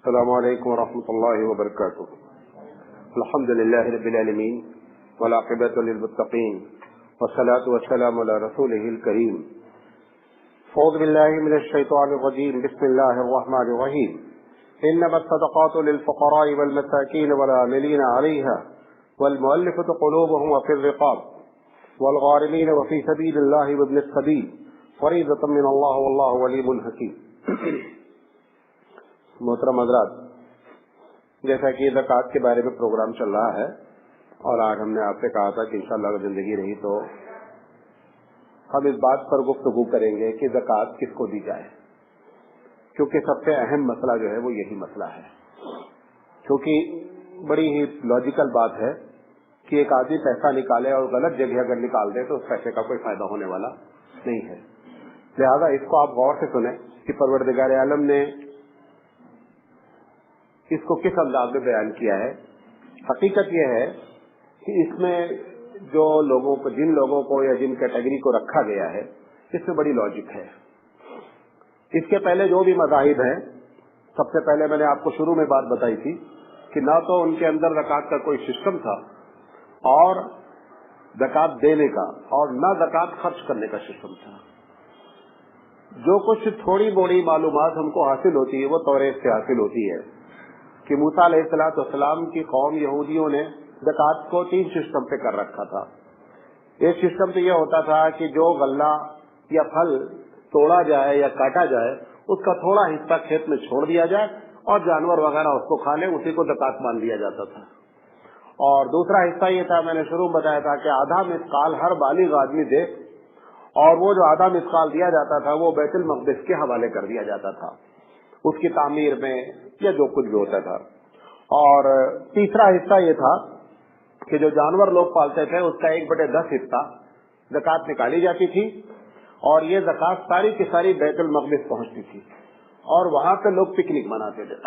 السلام علیکم ورحمۃ اللہ وبرکاتہ. الحمد للہ رب العالمین والعاقبۃ للمتقین والصلاة والسلام علی رسولہ الکریم. اعوذ باللہ من الشیطان الرجیم. بسم اللہ الرحمن الرحیم. انما الصدقات للفقراء والمساکین والعاملین علیہا والمؤلفۃ قلوبهم وفی الرقاب والغارمین وفی سبیل اللہ وابن السبیل فریضۃ من اللہ واللہ علیم حکیم. محترم حضرات، جیسا کہ زکوٰۃ کے بارے میں پروگرام چل رہا ہے اور آج ہم نے آپ سے کہا تھا کہ انشاءاللہ اگر زندگی رہی تو ہم اس بات پر گفتگو کریں گے کہ زکوٰۃ کس کو دی جائے، کیونکہ سب سے اہم مسئلہ جو ہے وہ یہی مسئلہ ہے. کیونکہ بڑی ہی لاجیکل بات ہے کہ ایک آدمی پیسہ نکالے اور غلط جگہ اگر نکال دے تو اس پیسے کا کوئی فائدہ ہونے والا نہیں ہے. لہذا اس کو آپ غور سے سنیں کہ پروردگار عالم نے اس کو کس انداز میں بیان کیا ہے. حقیقت یہ ہے کہ اس میں جو لوگوں کو، جن لوگوں کو یا جن کیٹیگری کو رکھا گیا ہے، اس میں بڑی لاجک ہے. اس کے پہلے جو بھی مذاہب ہیں، سب سے پہلے میں نے آپ کو شروع میں بات بتائی تھی کہ نہ تو ان کے اندر زکوٰۃ کا کوئی سسٹم تھا اور زکوٰۃ دینے کا، اور نہ زکوٰۃ خرچ کرنے کا سسٹم تھا. جو کچھ تھوڑی بوڑی معلومات ہم کو حاصل ہوتی ہے وہ توریت سے حاصل ہوتی ہے کہ موسیٰ علیہ السلام کی قوم یہودیوں نے زکوٰۃ کو 3 سسٹم پہ کر رکھا تھا. ایک سسٹم تو یہ ہوتا تھا کہ جو غلہ یا پھل توڑا جائے یا کاٹا جائے اس کا تھوڑا حصہ کھیت میں چھوڑ دیا جائے اور جانور وغیرہ اس کو کھا لیں، اسی کو زکوٰۃ مان لیا جاتا تھا. اور دوسرا حصہ یہ تھا، میں نے شروع میں بتایا تھا کہ آدھا مثقال ہر بالغ آدمی دے، اور وہ جو آدھا مثقال دیا جاتا تھا وہ بیت المقدس کے حوالے کر دیا جاتا تھا اس کی تعمیر میں یا جو کچھ بھی ہوتا تھا. اور تیسرا حصہ یہ تھا کہ جو جانور لوگ پالتے تھے اس کا 1/10 حصہ زکوٰۃ نکالی جاتی تھی، اور یہ زکوٰۃ ساری کی ساری بیت المقدس پہنچتی تھی اور وہاں پہ لوگ پکنک مناتے تھے.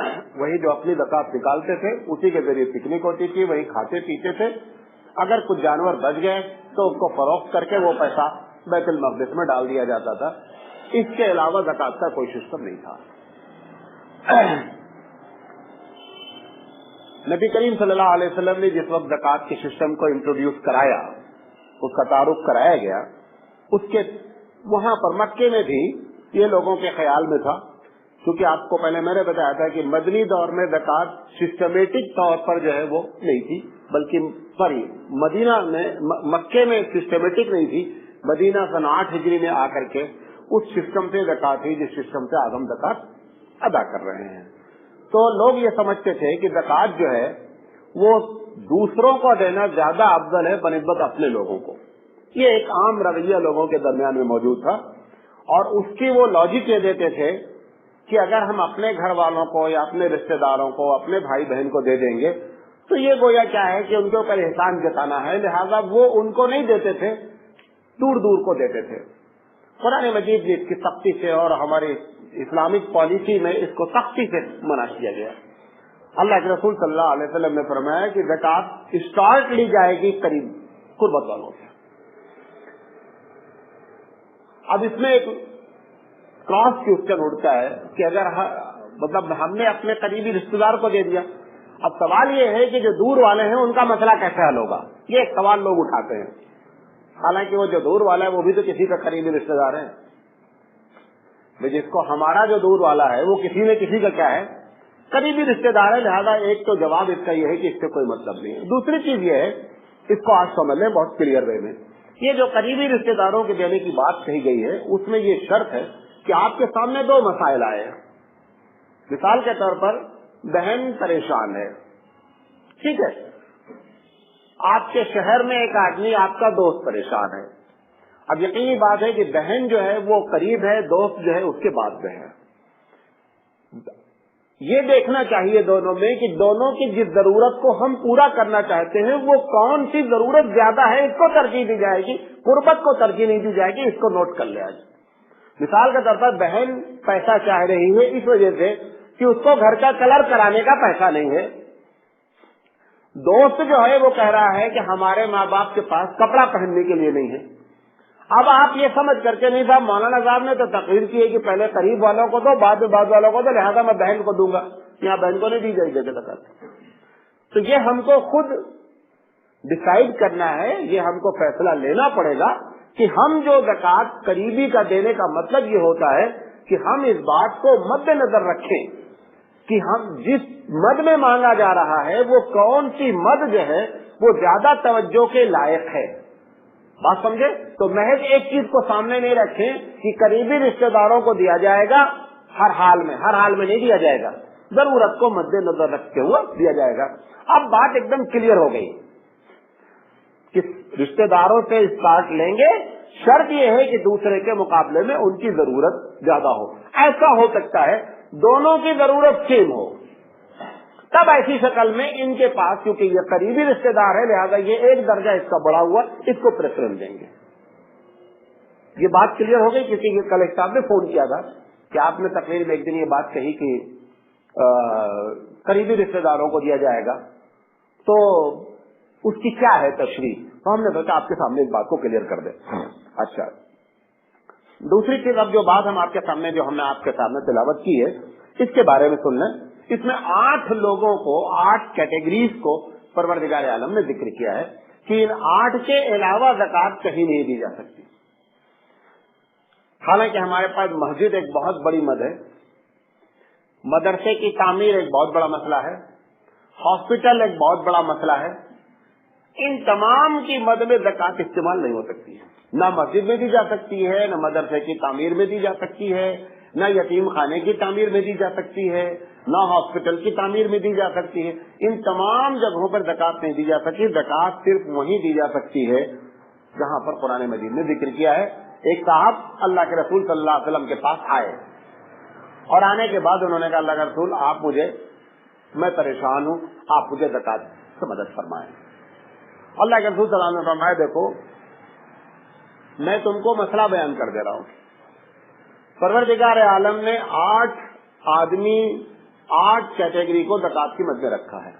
وہی جو اپنی زکوٰۃ نکالتے تھے اسی کے ذریعے پکنک ہوتی تھی، وہی کھاتے پیتے تھے. اگر کچھ جانور بچ گئے تو اس کو فروخت کر کے وہ پیسہ بیت المقدس میں ڈال دیا جاتا تھا. اس کے علاوہ زکوٰۃ کا کوئی سسٹم نہیں تھا. نبی کریم صلی اللہ علیہ وسلم نے جس وقت زکوٰۃ کے سسٹم کو انٹروڈیوس کرایا، اس کا تعارف کرایا گیا، اس کے وہاں پر مکے میں بھی یہ لوگوں کے خیال میں تھا، کیونکہ آپ کو پہلے میں نے بتایا تھا کہ مدنی دور میں زکوٰۃ سسٹمیٹک طور پر جو ہے وہ نہیں تھی، بلکہ مدینہ میں، مکے میں سسٹمیٹک نہیں تھی. مدینہ سن 8 ہجری میں آ کر کے اس سسٹم سے زکوٰۃ تھی جس سسٹم سے آج ہم زکوٰۃ ادا کر رہے ہیں. تو لوگ یہ سمجھتے تھے کہ زکوٰۃ جو ہے وہ دوسروں کو دینا زیادہ افضل ہے بنسبت اپنے لوگوں کو. یہ ایک عام رویہ لوگوں کے درمیان میں موجود تھا، اور اس کی وہ لاجک یہ دیتے تھے کہ اگر ہم اپنے گھر والوں کو یا اپنے رشتے داروں کو، اپنے بھائی بہن کو دے دیں گے تو یہ گویا کیا ہے کہ ان کے اوپر احسان جتانا ہے، لہذا وہ ان کو نہیں دیتے تھے، دور دور کو دیتے تھے. قرآن مجید نے اس کی سختی سے اور ہماری اسلامک پالیسی میں اس کو سختی سے منع کیا گیا. اللہ کے رسول صلی اللہ علیہ وسلم نے فرمایا کہ زکوٰۃ اسٹارٹ لی جائے گی قریب قربت والوں سے. اب اس میں ایک کراس کوسچن اٹھتا ہے کہ اگر مطلب ہم نے اپنے قریبی رشتے دار کو دے دیا، اب سوال یہ ہے کہ جو دور والے ہیں ان کا مسئلہ کیسے حل ہوگا. یہ ایک سوال لوگ اٹھاتے ہیں، حالانکہ وہ جو دور والا ہے وہ بھی تو کسی کا قریبی رشتے دار ہے. جس کو ہمارا جو دور والا ہے وہ کسی نہ کسی کا کیا ہے، قریبی رشتے دار ہے. لہذا ایک تو جواب اس کا یہ ہے کہ اس سے کوئی مطلب نہیں ہے. دوسری چیز یہ ہے، اس کو آج سمجھ لیں بہت کلیئر وے میں، یہ جو قریبی رشتے داروں کے دینے کی بات کہی گئی ہے اس میں یہ شرط ہے کہ آپ کے سامنے 2 مسائل آئے. مثال کے طور پر بہن پریشان ہے، ٹھیک ہے، آپ کے شہر میں ایک آدمی آپ کا دوست پریشان ہے. اب یقینی بات ہے کہ بہن جو ہے وہ قریب ہے، دوست جو ہے اس کے بعد میں ہے. یہ دیکھنا چاہیے دونوں میں کہ دونوں کی جس ضرورت کو ہم پورا کرنا چاہتے ہیں وہ کون سی ضرورت زیادہ ہے، اس کو ترجیح دی جائے گی، قربت کو ترجیح نہیں دی جائے گی. اس کو نوٹ کر لیا جائے. مثال کے طور پر بہن پیسہ چاہ رہی ہے اس وجہ سے کہ اس کو گھر کا کلر کرانے کا پیسہ نہیں ہے. دوست جو ہے وہ کہہ رہا ہے کہ ہمارے ماں باپ کے پاس کپڑا پہننے کے لیے نہیں ہے. اب آپ یہ سمجھ کر کے نہیں صاحب مولانا صاحب نے تو تقریر کی ہے کہ پہلے قریب والوں کو دو بعد میں بعض والوں کو دو، لہذا میں بہن کو دوں گا. यहाँ बहन को नहीं दी जाएगी ज़कात। तो ये हमको खुद डिसाइड करना है, ये हमको फैसला लेना पड़ेगा कि हम जो ज़कात करीबी का देने का मतलब ये होता है कि हम इस बात को मद्देनजर रखें कि हम जिस मद में मांगा जा रहा है वो कौन सी मद जो है वो ज्यादा तवज्जो के लायक है। बात समझे? तो महज एक चीज को सामने नहीं रखें कि करीबी रिश्तेदारों को दिया जाएगा हर हाल में नहीं दिया जाएगा, जरूरत को मद्देनजर रखते हुए दिया जाएगा। अब बात एकदम क्लियर हो गई कि रिश्तेदारों से स्टार्ट लेंगे, शर्त यह है कि दूसरे के मुकाबले में उनकी जरूरत ज्यादा हो। ऐसा हो सकता है दोनों की जरूरत सेम हो, तब ऐसी शक्ल में इनके पास, क्योंकि ये करीबी रिश्तेदार है लिहाजा ये एक दर्जा इसका बढ़ा हुआ, इसको प्रेफरेंस देंगे। ये बात क्लियर हो गई। क्योंकि ये कल एक साहब ने फोन किया था कि आपने तकरीर में एक दिन ये बात कही कि करीबी रिश्तेदारों को दिया जाएगा, तो उसकी क्या है तशरीह। तो हमने सोचा आपके सामने इस बात को क्लियर कर दे। अच्छा, दूसरी चीज, अब जो बात हम आपके सामने, जो हमने आपके सामने तिलावत की है, इसके बारे में सुन लें। इसमें 8 लोगों को, 8 कैटेगरीज को परवरदिगार आलम ने जिक्र किया है कि इन 8 के अलावा ज़कात कहीं नहीं दी जा सकती। हालांकि हमारे पास मस्जिद एक बहुत बड़ी मद है, मदरसे की तामीर एक बहुत बड़ा मसला है, हॉस्पिटल एक बहुत बड़ा मसला है। इन तमाम की मद में ज़कात इस्तेमाल नहीं हो सकती है। न मस्जिद में दी जा सकती है, न मदरसे की तामीर में दी जा सकती है, न यतीम खाने की तामीर में दी जा सकती है, न हॉस्पिटल की तामीर में दी जा सकती है। इन तमाम जगहों पर ज़कात नहीं दी जा सकती। ज़कात सिर्फ वहीं दी जा सकती है जहां पर कुरान मजीद ने जिक्र किया है। एक साहब अल्लाह के रसूल सल्लल्लाहु अलैहि वसल्लम के पास आए और आने के बाद उन्होंने कहा, अल्लाह के रसूल मैं परेशान हूँ, आप मुझे ज़कात से मदद फरमाएं। अल्लाह के रसूल सल्लल्लाहु अलैहि वसल्लम ने फरमाया, देखो मैं तुमको मसला बयान कर दे रहा हूँ। परवरदिगार आलम ने 8 आदमी, 8 कैटेगरी को ज़कात की मद में रखा है।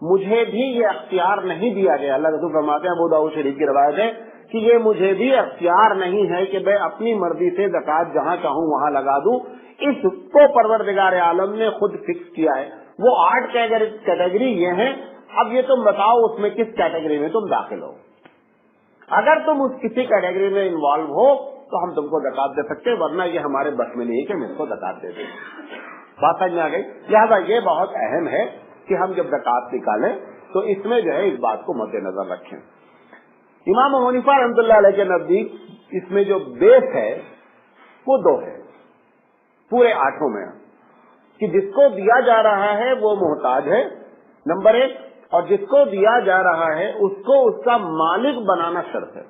मुझे भी ये अख्तियार नहीं दिया गया। अल्लाह रसूल फरमाते हैं, अबू दाऊद शरीफ की रवायत है कि ये मुझे भी अख्तियार नहीं है कि मैं अपनी मर्जी से ज़कात जहाँ चाहूँ वहाँ लगा दूं। इसको परवरदिगार आलम ने खुद फिक्स किया है। वो 8 कैटेगरी ये हैं। अब ये तुम बताओ उसमें किस कैटेगरी में तुम दाखिल हो। अगर तुम उस किसी कैटेगरी में इन्वॉल्व हो तो हम तुमको ज़कात दे सकते हैं, वरना ये हमारे बस में नहीं है कि हम इसको ज़कात दे दें। बात समझ में आ गई? लिहाजा ये बहुत अहम है कि हम जब ज़कात निकालें तो इसमें जो है इस बात को मद्देनजर रखें। इमाम अबू हनीफा रहमतुल्लाह अलैह के नजदीक इसमें जो बेस है वो 2 है पूरे 8 में, कि जिसको दिया जा रहा है वो मोहताज है, नंबर 1, और जिसको दिया जा रहा है उसको उसका मालिक बनाना शर्त है।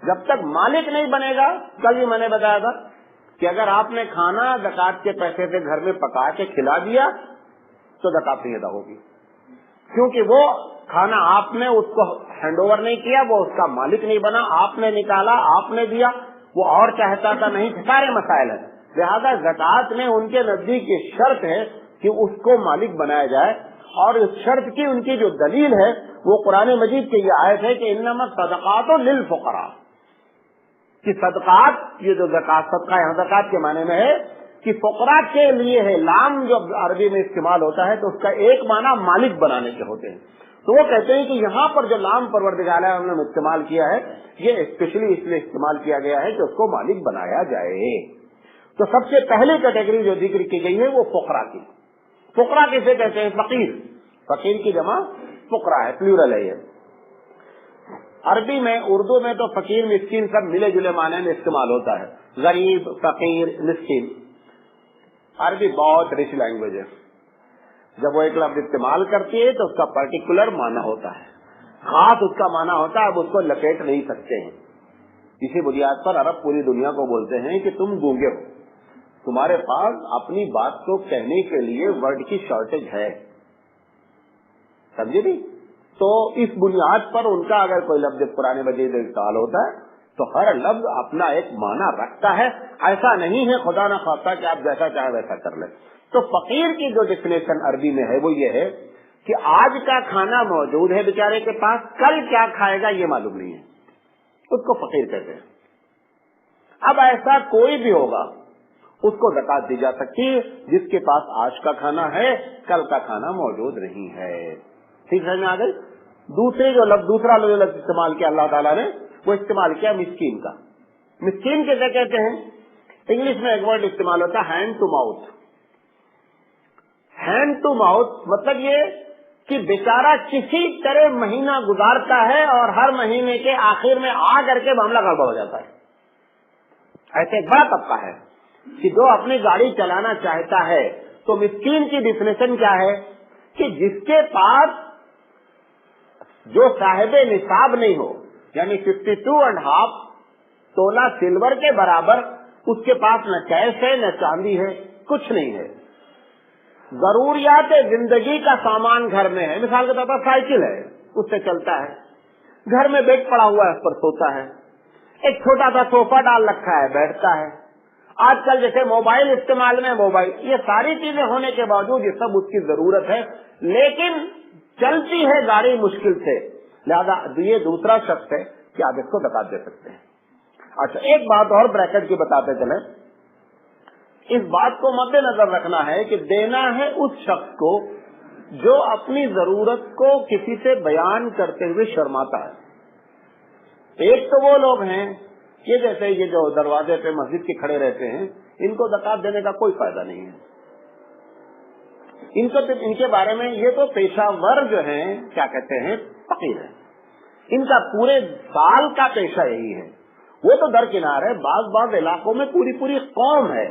जब तक मालिक नहीं बनेगा, कल भी मैंने बताया था कि अगर आपने खाना ज़कात के पैसे से घर में पका के खिला दिया तो ज़कात नहीं अदा होगी, क्योंकि वो खाना आपने उसको हैंडओवर नहीं किया, वो उसका मालिक नहीं बना। आपने निकाला, आपने दिया, वो और चाहता था नहीं, सारे मसाइल है। लिहाजा ज़कात में उनके नजदीक ये शर्त है कि उसको मालिक बनाया जाए, और इस शर्त की उनकी जो दलील है वो कुरान मजीद की ये आयत है कि इन्नमा सदक़ातु लिल फुक़रा, कि सदकात, ये जो ज़कात, सदका यहाँ ज़कात के माने में है कि फुक़रा के लिए है। लाम जो अरबी में इस्तेमाल होता है तो उसका एक माना मालिक बनाने के होते हैं। तो वो कहते हैं कि यहाँ पर जो लाम परवरदिगार ने इस्तेमाल किया है ये स्पेशली इसलिए इस्तेमाल किया गया है कि उसको मालिक बनाया जाए। तो सबसे पहली कैटेगरी जो जिक्र की गई है वो फुक़रा की। फुक़रा किसे कहते हैं? फकीर। फकीर की जमा फुक़रा है, प्लूरल है ये। अरबी में, उर्दू में तो फकीर मिस्कीन सब मिले जुले माने में इस्तेमाल होता है, गरीब, फकीर, मिस्कीन। अरबी बहुत रिच लैंग्वेज है। जब वो एक लफ्ज इस्तेमाल करती है तो उसका पर्टिकुलर माना होता है, खास उसका माना होता है, अब उसको लपेट नहीं सकते हैं। इसी बुनियाद पर अरब पूरी दुनिया को बोलते हैं कि तुम गूंगे हो, तुम्हारे पास अपनी बात को कहने के लिए वर्ड की शॉर्टेज है, समझे भी? तो इस बुनियाद पर उनका अगर कोई लफ्ज पुराने मजीद इस्तेमाल होता है तो हर लफ्ज अपना एक माना रखता है। ऐसा नहीं है खुदा न खास्ता कि आप जैसा चाहे वैसा कर ले। तो फकीर की जो डेफिनेशन अरबी में है वो ये है कि आज का खाना मौजूद है बेचारे के पास, कल क्या खाएगा ये मालूम नहीं है, उसको फकीर कहते हैं। अब ऐसा कोई भी होगा उसको ज़कात दी जा सकती है, जिसके पास आज का खाना है कल का खाना मौजूद नहीं है। ठीक समझ में आ गई? दूसरा जो लफ्ज इस्तेमाल किया अल्लाह ताला ने, वो इस्तेमाल किया मिस्कीन का। मिस्कीन कैसे कहते हैं? इंग्लिश में एक वर्ड इस्तेमाल होता है hand to mouth. Hand to mouth मतलब ये कि बेचारा किसी तरह महीना गुजारता है और हर महीने के आखिर में आ करके मामला गड़बड़ हो जाता है। ऐसे एक बड़ा तबका है कि जो अपनी गाड़ी चलाना चाहता है, तो मिस्कीन की डिफिनेशन क्या है कि जिसके पास जो साहिबे निसाब नहीं हो, यानी 52.5 तोला सिल्वर के बराबर उसके पास न कैश है न चांदी है, कुछ नहीं है, जरूरियात जिंदगी का सामान घर में है। मिसाल के तौर पर साइकिल है, उससे चलता है, घर में बेड पड़ा हुआ है, उस पर सोता है, एक छोटा सा सोफा डाल रखा है, बैठता है, आजकल जैसे मोबाइल इस्तेमाल में मोबाइल, ये सारी चीजें होने के बावजूद ये सब उसकी जरूरत है, लेकिन चलती है गाड़ी मुश्किल से, लिहाजा ये दूसरा शख्स है कि आप इसको ज़कात दे सकते हैं। अच्छा, एक बात और ब्रैकेट की बताते चले, इस बात को मद्देनजर रखना है कि देना है उस शख्स को जो अपनी जरूरत को किसी से बयान करते हुए शर्माता है। एक तो वो लोग हैं ये जैसे ये जो दरवाजे पे मस्जिद के खड़े रहते हैं, इनको ज़कात देने का कोई फायदा नहीं है। इनके बारे में ये तो पेशावर जो हैं, क्या कहते हैं, फकीर है, इनका पूरे साल का पेशा यही है। वो तो दरकिनार है, बाज़ इलाकों में पूरी कौम है,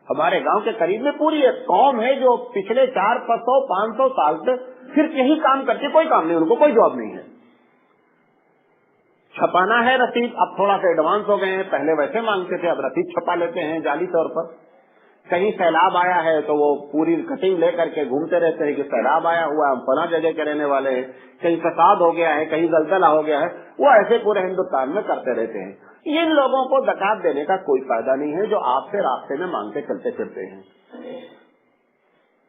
हमारे गांव के करीब में पूरी एक कौम है जो पिछले 400-500 साल से सिर्फ यही काम करती, कोई काम नहीं, उनको कोई जॉब नहीं है। छपाना है रसीद, अब थोड़ा सा एडवांस हो गए हैं, पहले वैसे मांगते थे, अब रसीद छपा लेते हैं जाली तौर पर। कहीं सैलाब आया है तो वो पूरी कटिंग लेकर के घूमते रहते हैं कि सैलाब आया हुआ, हम फला जगह के रहने वाले हैं, कहीं फसाद हो गया है, कहीं जलजला हो गया है, वो ऐसे पूरे हिंदुस्तान में करते रहते हैं। इन लोगों को ज़कात देने का कोई फायदा नहीं है जो आपसे रास्ते में मांगते चलते फिरते हैं।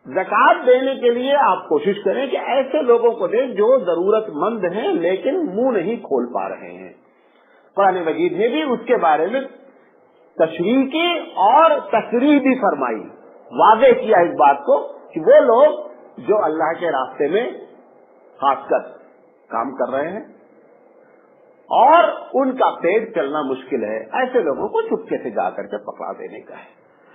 ज़कात देने के लिए आप कोशिश करें कि ऐसे लोगों को दें जो जरूरतमंद हैं लेकिन मुंह नहीं खोल पा रहे हैं। कुरान मजीद ने भी उसके बारे में तशरीह की और तशरीह भी फरमाई, वाज़ेह किया इस बात को कि वो लोग जो अल्लाह के रास्ते में खासकर काम कर रहे हैं और उनका पेट चलना मुश्किल है, ऐसे लोगों को चुपके से जाकर के पकड़ा देने का है।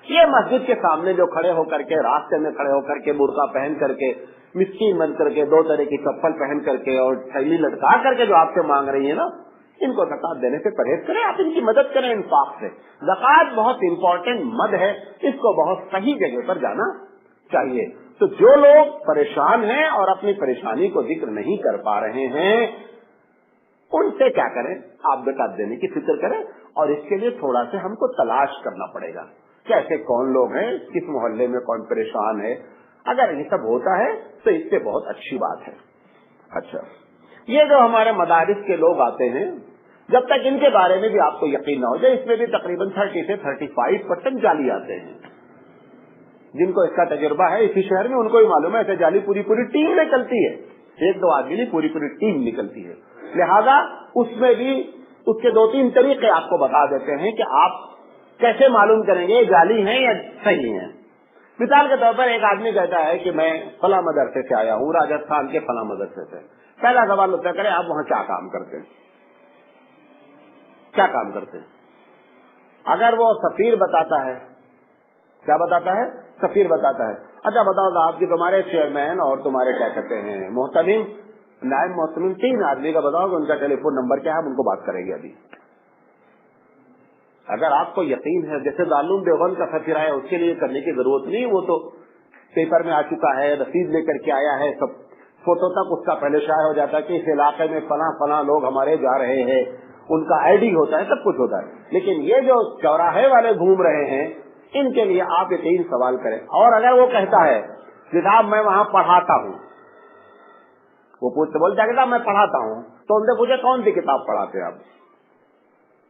ये मस्जिद के सामने जो खड़े होकर के, रास्ते में खड़े होकर के, बुर्का पहन करके, मिस्कीन बन करके, 2 तरह की चप्पल पहन करके और थैली लटका करके जो आपसे मांग रही है ना, इनको ज़कात देने से परहेज करें, आप इनकी मदद करें इंफाक से। ज़कात बहुत इंपॉर्टेंट मद है, इसको बहुत सही जगह पर जाना चाहिए। तो जो लोग परेशान हैं और अपनी परेशानी को जिक्र नहीं कर पा रहे हैं, उनसे क्या करें, आप ज़कात देने की फिक्र करें, और इसके लिए थोड़ा से हमको तलाश करना पड़ेगा कि ऐसे कौन लोग हैं, किस मोहल्ले में कौन परेशान है। अगर ये सब होता है तो इससे बहुत अच्छी बात है। अच्छा, ये जो हमारे मदारिस के लोग आते हैं, जब तक इनके बारे में भी आपको यकीन न हो जाए, इसमें भी तकरीबन 30 से 35% जाली आते हैं। जिनको इसका तजुर्बा है इसी शहर में, उनको ही मालूम है ऐसे जाली पूरी टीम निकलती है, 1-2 आदमी नहीं, पूरी टीम निकलती है। लिहाजा उसमें भी उसके 2-3 तरीके आपको बता देते हैं कि आप कैसे मालूम करेंगे जाली है या सही है। मिसाल के तौर पर एक आदमी कहता है कि मैं फला मदरसे से आया हूँ, राजस्थान के फला मदरसे से। पहला सवाल होता है, आप वहाँ क्या काम करते हैं, क्या काम करते हैं? अगर वो सफीर बताता है, क्या बताता है, सफीर बताता है, अच्छा बताओ साहब कि तुम्हारे चेयरमैन और तुम्हारे क्या कहते हैं मोहतमिम, नायब मोहतमिम, 3 आदमी का बताओ कि उनका टेलीफोन नंबर क्या है, हम उनको बात करेंगे अभी। अगर आपको यकीन है, जैसे दारुल देवबंद का सफीर है, उसके लिए करने की जरूरत नहीं, वो तो पेपर में आ चुका है, रसीद लेकर के आया है, सब फोटो तक उसका पहले शाये हो जाता है कि इस इलाके में फला लोग हमारे जा रहे हैं, उनका आईडी होता है, सब कुछ होता है। लेकिन ये जो चौराहे वाले घूम रहे हैं, इनके लिए आप ये 3 सवाल करें। और अगर वो कहता है कि साहब मैं वहाँ पढ़ाता हूँ, वो पूछते बोलता है कि साहब मैं पढ़ाता हूँ, तो उनसे पूछे कौन सी किताब पढ़ाते हैं आप,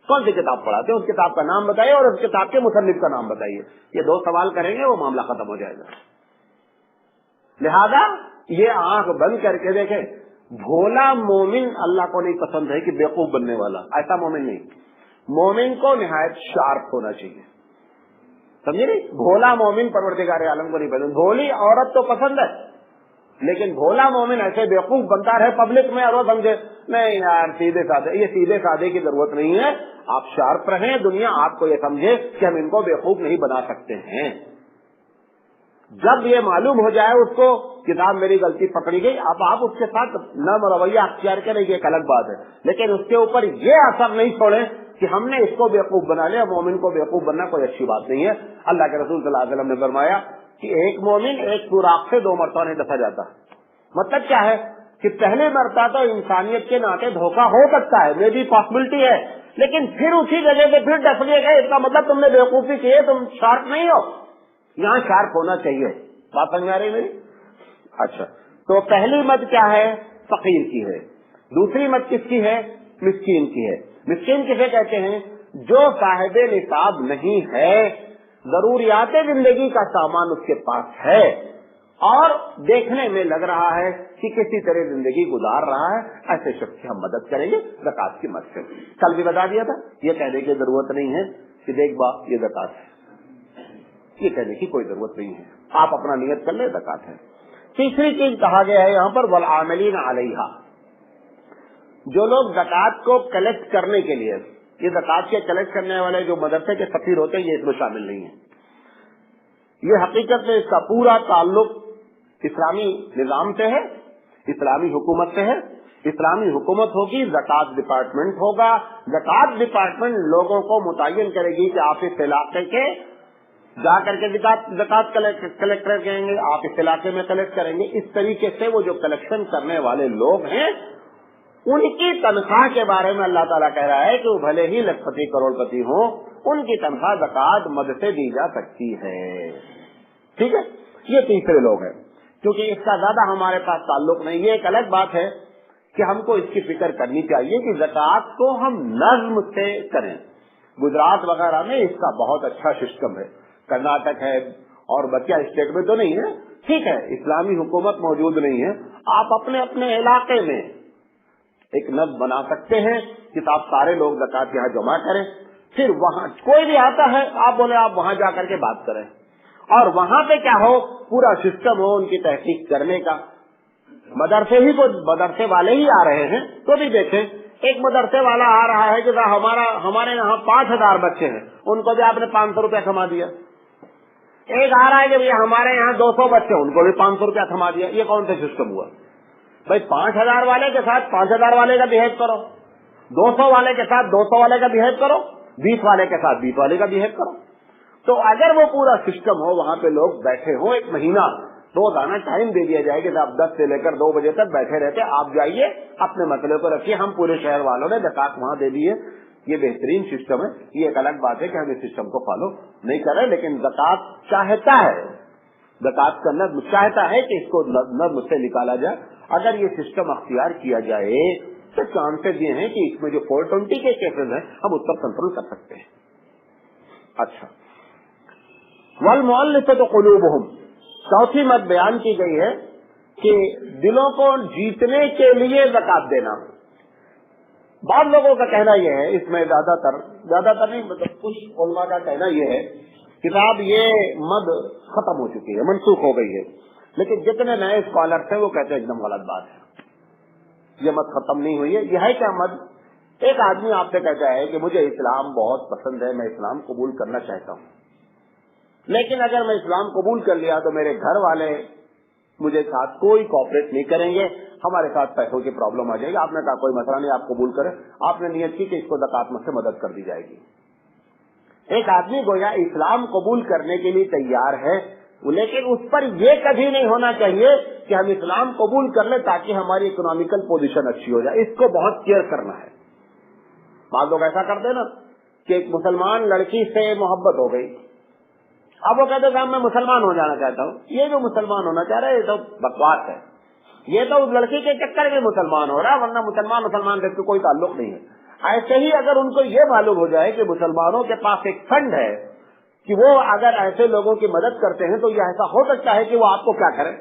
कौन सी किताब पढ़ाते हैं, उस किताब का नाम बताइए और उस किताब के मुसन्निफ का नाम बताइए। ये 2 सवाल करेंगे, वो मामला खत्म हो जाएगा। लिहाजा ये आंख बंद करके देखें, भोला मोमिन अल्लाह को नहीं पसंद है कि बेवकूफ बनने वाला, ऐसा मोमिन नहीं। मोमिन को निहायत शार्प होना चाहिए, समझे नहीं? भोला मोमिन परवरदिगार आलम को नहीं पसंद। भोली औरत तो पसंद है, लेकिन भोला मोमिन ऐसे बेवकूफ बनता रहे पब्लिक में और वो समझे नहीं यार सीधे साधे। ये सीधे साधे की जरूरत नहीं है, आप शार्प रहें, दुनिया आपको ये समझे कि हम इनको बेवकूफ नहीं बना सकते हैं। जब ये मालूम हो जाए उसको किताब मेरी गलती पकड़ी गई, अब आप उसके साथ नर्म रवैया अख्तियार करें, ये एक अलग बात है, लेकिन उसके ऊपर ये असर नहीं छोड़े कि हमने इसको बेवकूफ बना लिया। मोमिन को बेवकूफ बनना कोई अच्छी बात नहीं है। अल्लाह के रसूल सल्लल्लाहु अलैहि वसल्लम ने फरमाया कि एक मोमिन एक सुराख से 2 मरतबा नहीं डसा जाता। मतलब क्या है कि पहली मरतबा तो इंसानियत के नाते धोखा हो सकता है, मे भी पॉसिबिलिटी है, लेकिन फिर उसी जगह पे फिर डस लिए गए, इसका मतलब तुमने बेवकूफी की है, तुम शार्प नहीं हो। यहाँ शार्प होना चाहिए। बात समझ आ रही मेरी? अच्छा, तो पहली मत क्या है? फकीर की है। दूसरी मत किसकी है? मिस्कीन की है। मिस्कीन किसे कहते हैं? जो साहिब निसाब नहीं है, जरूरियात जिंदगी का सामान उसके पास है और देखने में लग रहा है कि किसी तरह जिंदगी गुजार रहा है, ऐसे शख्स की हम मदद करेंगे ज़कात की मद से। कल भी बता दिया था, ये कहने की जरूरत नहीं है कि देख बा ये ज़कात है, ये कहने की कोई जरूरत नहीं है, आप अपना नियत कर ले ज़कात है। तीसरी चीज कहा गया है यहाँ पर वल आमिलीन अलैहा, जो लोग ज़कात को कलेक्ट करने के लिए, ये ज़कात के कलेक्ट करने वाले जो मदरसे के फकीर होते हैं ये इसमें शामिल नहीं है। ये हकीकत में इसका पूरा ताल्लुक इस्लामी निजाम से है, इस्लामी हुकूमत से है। इस्लामी हुकूमत होगी, ज़कात डिपार्टमेंट होगा। ज़कात डिपार्टमेंट लोगों को मुतय्यन करेगी कि आप इस इलाके के जा करके ज़कात कलेक्ट करेंगे, आप इस इलाके में कलेक्ट करेंगे। इस तरीके से वो जो कलेक्शन करने वाले लोग हैं उनकी तनख्वाह के बारे में अल्लाह ताला कह रहा है कि वो भले ही लखपति करोड़पति हो, उनकी तनख्वाह ज़कात मद से दी जा सकती है। ठीक है, ये तीसरे लोग हैं, क्योंकि इसका ज्यादा हमारे पास ताल्लुक नहीं। ये एक अलग बात है कि हमको इसकी फिक्र करनी चाहिए कि ज़कात को हम नज्म से करें। गुजरात वगैरह में इसका बहुत अच्छा सिस्टम है, कर्नाटक है और बकिया स्टेट में तो नहीं है। ठीक है, इस्लामी हुकूमत मौजूद नहीं है, आप अपने अपने इलाके में एक नज्म बना सकते हैं कि आप सारे लोग ज़कात यहाँ जमा करें, फिर वहाँ कोई भी आता है आप बोले आप वहाँ जाकर के बात करें, और वहाँ पे क्या हो, पूरा सिस्टम हो उनकी तहकीक करने का। मदरसे वाले ही आ रहे हैं तो भी देखें, एक मदरसे वाला आ रहा है कि हमारे यहाँ 5000 बच्चे हैं, उनको भी आपने 500 रुपया थमा दिया। एक आ रहा है कि भैया हमारे यहाँ 200 बच्चे, उनको भी 500 रुपया थमा दिया। ये कौन सा सिस्टम हुआ भाई? 5000 वाले के साथ 5000 वाले का बिहेव करो, 200 वाले के साथ 200 वाले का बिहेव करो, 20 वाले के साथ 20 वाले का बिहेव करो। तो अगर वो पूरा सिस्टम हो, वहाँ पे लोग बैठे हो, एक महीना रोजाना टाइम दे दिया जाए कि आप 10 से लेकर 2 बजे तक बैठे रहते, आप जाइए अपने मसले को रखिए, हम पूरे शहर वालों ने ज़कात वहाँ दे दी है। ये बेहतरीन सिस्टम है। ये एक अलग बात है कि हम इस सिस्टम को फॉलो नहीं कर रहे, लेकिन ज़कात चाहता है, ज़कात का नज़्म चाहता है कि इसको नज़्म से निकाला जाए। अगर ये सिस्टम अख्तियार किया जाए तो चांसेस ये हैं कि इसमें जो 420 के केसेस हैं हम उस पर कंट्रोल कर सकते हैं। अच्छा, वल मुअल्लिफतु क़ुलूबुहुम, चौथी मत बयान की गई है कि दिलों को जीतने के लिए ज़कात देना। बाद लोगों का कहना यह है, इसमें ज्यादातर नहीं मतलब कुछ उलमा का कहना यह है कि साहब ये मद खत्म हो चुकी है, मनसूख हो गई है, लेकिन जितने नए स्कॉलर थे वो कहते हैं एकदम गलत बात है, ये मद खत्म नहीं हुई है। यह है क्या मद? एक आदमी आपसे कहता है कि मुझे इस्लाम बहुत पसंद है, मैं इस्लाम कबूल करना चाहता हूँ, लेकिन अगर मैं इस्लाम कबूल कर लिया तो मेरे घर वाले मुझे साथ कोई कॉपरेट नहीं करेंगे, हमारे साथ पैसों की प्रॉब्लम आ जाएगी। आपने कहा कोई मसला नहीं, आप कबूल करें। आपने नियत की कि इसको ज़कात में से मदद कर दी जाएगी। एक आदमी गोया इस्लाम कबूल करने के लिए तैयार है, लेकिन उस पर यह कभी नहीं होना चाहिए कि हम इस्लाम कबूल कर लें ताकि हमारी इकोनॉमिकल पोजीशन अच्छी हो जाए। इसको बहुत केयर करना है। बाद लोग ऐसा करते ना कि एक मुसलमान लड़की से मोहब्बत हो गई, अब वो कहते साहब मैं मुसलमान हो जाना चाहता हूँ। ये जो मुसलमान होना चाह रहा है ये तो बकवास है, ये तो उस लड़की के चक्कर में मुसलमान हो रहा है, वरना मुसलमान से कोई ताल्लुक नहीं है। ऐसे ही अगर उनको ये मालूम हो जाए कि मुसलमानों के पास एक फंड है कि वो अगर ऐसे लोगों की मदद करते हैं तो ये ऐसा हो सकता है कि वो आपको क्या करें,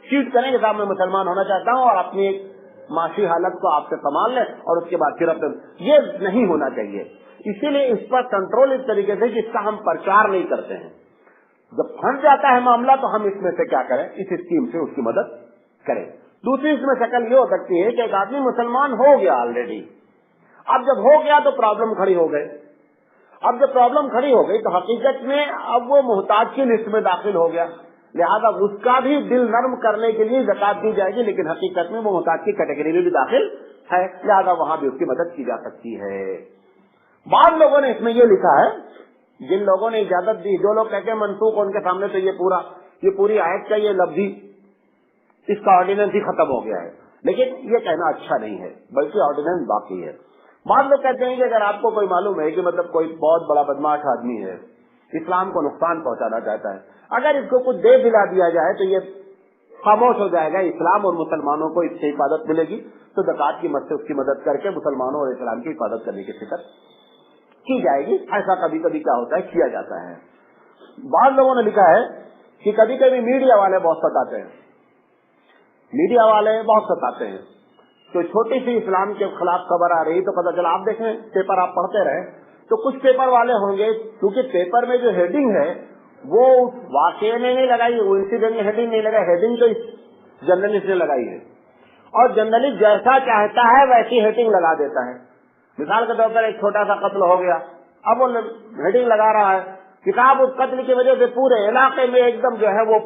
चीट करें कि साहब मैं मुसलमान होना चाहता हूँ और अपनी माशी हालत को आपसे संभाल लें और उसके बाद फिर अपने, ये नहीं होना चाहिए। इसीलिए इस पर कंट्रोल इस तरीके से जिसका हम प्रचार नहीं करते हैं। जब फंस जाता है मामला तो हम इसमें से क्या करें, इस स्कीम से उसकी मदद करें। दूसरी इसमें शक्ल ये हो सकती है कि एक आदमी मुसलमान हो गया ऑलरेडी, अब जब हो गया तो प्रॉब्लम खड़ी हो गई। अब जब प्रॉब्लम खड़ी हो गई तो हकीकत में अब वो मुहताज की लिस्ट में दाखिल हो गया, लिहाजा उसका भी दिल नर्म करने के लिए ज़कात दी जाएगी, लेकिन हकीकत में वो मुहताज की कैटेगरी में भी दाखिल है, लिहाजा वहां भी उसकी मदद की जा सकती है। बाद लोगों ने इसमें ये लिखा है, जिन लोगों ने इजाजत दी, जो लोग कहते हैं मनसूख, उनके सामने तो ये पूरी आयत का ये लफ्जी, इसका ऑर्डिनेंस ही खत्म हो गया है, लेकिन ये कहना अच्छा नहीं है, बल्कि ऑर्डिनेंस बाकी है। बाद लोग कहते हैं कि अगर आपको कोई मालूम है कि मतलब कोई बहुत बड़ा बदमाश आदमी है, इस्लाम को नुकसान पहुंचाना चाहता है, अगर इसको कुछ दे दिला दिया जाए तो ये खामोश हो जाएगा, इस्लाम और मुसलमानों को इससे हिफाजत मिलेगी, तो ज़कात की मद से उसकी मदद करके मुसलमानों और इस्लाम की हिफाजत करने की फिक्र की जाएगी। ऐसा कभी कभी क्या होता है, किया जाता है। बाद लोगों ने लिखा है कि कभी कभी मीडिया वाले बहुत सताते हैं, मीडिया वाले बहुत सताते हैं। तो छोटी सी इस्लाम के खिलाफ खबर आ रही तो पता चला, आप देखें पेपर आप पढ़ते रहे तो कुछ पेपर वाले होंगे, क्योंकि पेपर में जो हेडिंग है वो वाकई ने नहीं लगाई, वो इंसिडेंट हेडिंग नहीं लगाई, हेडिंग तो जर्नलिस्ट ने लगाई है, और जर्नलिस्ट जैसा चाहता है वैसी हेडिंग लगा देता है। मिसाल के तौर पर एक छोटा सा कत्ल हो गया, अब वो हेडिंग लगा रहा है कि साहब उस कत्ल की वजह से पूरे इलाके में एकदम जो है वो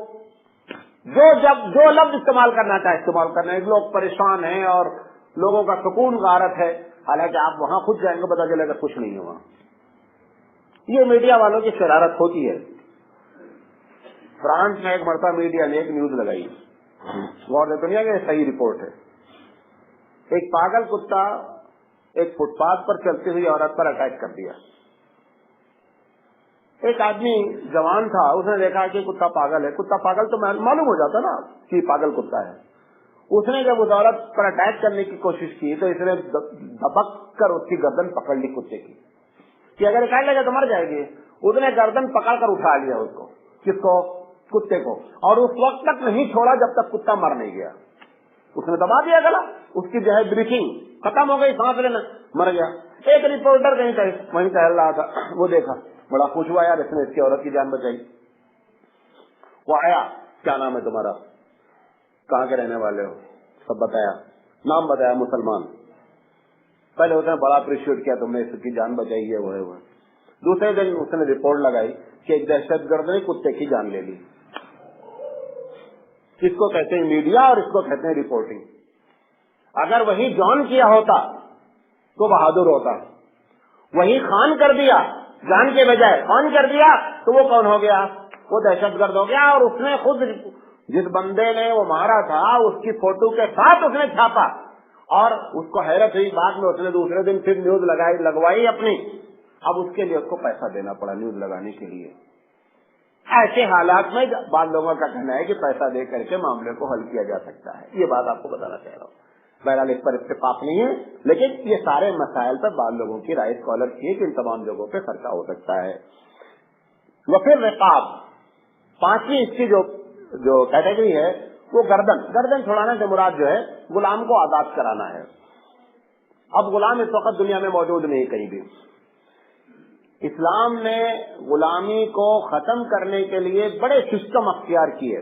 जो लफ्ज इस्तेमाल करना चाहे इस्तेमाल करना है, लोग परेशान हैं और लोगों का सुकून गारत है, हालांकि आप वहां खुद जाएंगे पता चलेगा कुछ नहीं हुआ। ये मीडिया वालों की शरारत होती है। फ्रांस में एक मरतबा मीडिया ने एक न्यूज लगाई, गौर दुनिया की सही रिपोर्ट है, एक पागल कुत्ता एक फुटपाथ पर चलती हुई औरत पर अटैक कर दिया। एक आदमी जवान था, उसने देखा कि कुत्ता पागल है, कुत्ता पागल तो मालूम हो जाता ना कि पागल कुत्ता है। उसने जब उस औरत पर अटैक करने की कोशिश की तो इसने दबक कर उसकी गर्दन पकड़ ली कुत्ते की, कि अगर इकाई लगे तो मर जाएगी। उसने गर्दन पकड़कर उठा लिया उसको, किसको, कुत्ते को, और उस वक्त तक नहीं छोड़ा जब तक कुत्ता मर नहीं गया। उसने दबा दिया गला, उसकी जो है ब्रीथिंग खत्म हो गई, सांस लेना, मर गया। एक रिपोर्टर कहीं वहीं टहल रहा था, वो देखा, बड़ा खुश हुआ, यार इसने इसकी औरत की जान बचाई। वो आया, क्या नाम है तुम्हारा, कहाँ के रहने वाले हो, सब बताया, नाम बताया, मुसलमान। पहले उसने बड़ा अप्रिशिएट किया, तुमने इसकी जान बचाई है, वो है वो। दूसरे दिन उसने रिपोर्ट लगाई कि एक दहशतगर्द ने कुत्ते की जान ले ली। इसको कहते हैं मीडिया और इसको कहते हैं रिपोर्टिंग। अगर वही जॉन किया होता तो बहादुर होता, वही खान कर दिया, जान के बजाय खान कर दिया, तो वो कौन हो गया, वो दहशतगर्द हो गया। और उसने खुद, जिस बंदे ने वो मारा था उसकी फोटो के साथ उसने छापा, और उसको हैरत हुई, बाद में उसने दूसरे दिन फिर न्यूज लगवाई अपनी, अब उसके लिए उसको पैसा देना पड़ा न्यूज लगाने के लिए। ऐसे हालात में बाद लोगों का कहना है कि पैसा दे करके मामले को हल किया जा सकता है। ये बात आपको बताना चाह रहा हूँ। बहरहाल इस पर इत्तेफाक नहीं है, लेकिन ये सारे मसाइल पर बाद लोगों की राय स्कॉलर की है कि इन तमाम जगहों पे खर्चा हो सकता है। वो फिर रिकाब, पांचवी इसकी जो कैटेगरी है वो गर्दन छुड़ाने से मुराद जो है गुलाम को आजाद कराना है। अब गुलाम इस वक्त दुनिया में मौजूद नहीं कहीं भी। इस्लाम ने गुलामी को खत्म करने के लिए बड़े सिस्टम अख्तियार किए।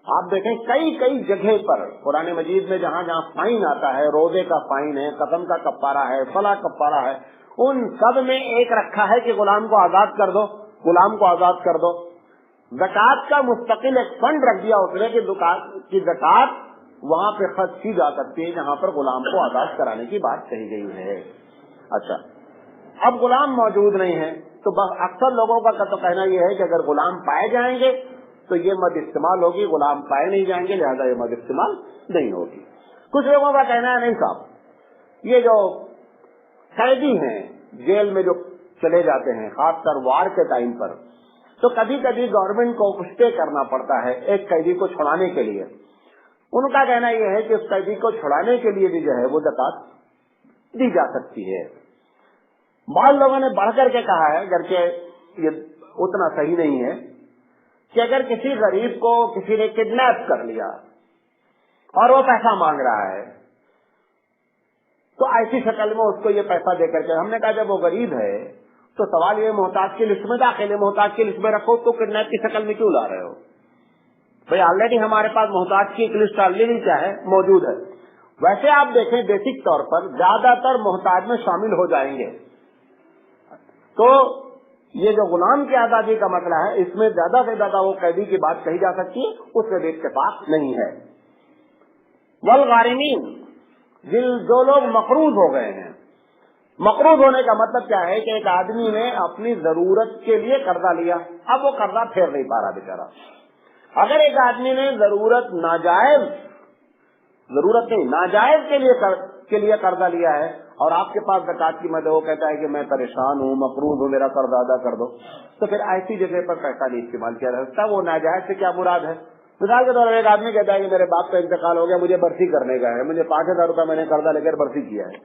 आप देखें कई जगह पर कुरान मजीद में जहाँ जहाँ फाइन आता है, रोजे का फाइन है, कसम का कफ्फारा है, फला कफ्फारा है, उन सब में एक रखा है कि गुलाम को आजाद कर दो, गुलाम को आजाद कर दो। ज़कात का मुस्तकिल एक फंड रख दिया उसने कि ज़कात वहाँ पे खर्च की जा सकती है जहाँ पर गुलाम को आजाद कराने की बात कही गई है। अच्छा, अब गुलाम मौजूद नहीं है तो अक्सर लोगों का तो कहना यह है कि अगर गुलाम पाए जाएंगे तो ये मद इस्तेमाल होगी, गुलाम पाए नहीं जाएंगे लिहाजा ये मद इस्तेमाल नहीं होगी। कुछ लोगों का कहना है नहीं साहब, ये जो कैदी हैं जेल में जो चले जाते हैं खासकर वार के टाइम पर, तो कभी कभी गवर्नमेंट को स्टे करना पड़ता है एक कैदी को छुड़ाने के लिए। उनका कहना यह है कि उस कैदी को छुड़ाने के लिए भी जो है वो ज़कात दी जा सकती है। बाद लोगों ने बढ़कर के कहा है, करके ये उतना सही नहीं है, कि अगर किसी गरीब को किसी ने किडनैप कर लिया और वो पैसा मांग रहा है तो ऐसी शक्ल में उसको ये पैसा देकर के, हमने कहा जब वो गरीब है تو سوال یہ محتاج کی لسٹ میں داخل ہے، محتاج کی لسٹ میں رکھو تو کڈنیپ کی شکل میں کیوں لا رہے ہو بھائی؟ آلریڈی ہمارے پاس محتاج کی ایک لسٹ آلریڈی کیا ہے موجود ہے. ویسے آپ دیکھیں بیسک طور پر زیادہ تر محتاج میں شامل ہو جائیں گے. تو یہ جو غلام کی آزادی کا مسئلہ ہے اس میں زیادہ سے زیادہ وہ قیدی کی بات کہی جا سکتی ہے، اس میں بھی اتفاق نہیں ہے. والغارمین، جو لوگ مقروض ہو گئے ہیں. مقروض ہونے کا مطلب کیا ہے کہ ایک آدمی نے اپنی ضرورت کے لیے قرضہ لیا، اب وہ قرضہ پھیر نہیں پا رہا بیچارہ. اگر ایک آدمی نے ضرورت ناجائز کے لیے قرضہ لیا ہے اور آپ کے پاس زکات کی مدد، وہ کہتا ہے کہ میں پریشان ہوں، مقروض ہوں، میرا قرضہ ادا کر دو، تو پھر ایسی جگہ پر پیسہ نہیں استعمال کیا جا سکتا. وہ ناجائز سے کیا مراد ہے؟ مثال کے طور پر ایک آدمی کہتا ہے کہ میرے باپ کا انتقال ہو گیا، مجھے برسی کرنے کا ہے، مجھے 5,000 روپے میں نے قرضہ لے کر برسی کیا ہے.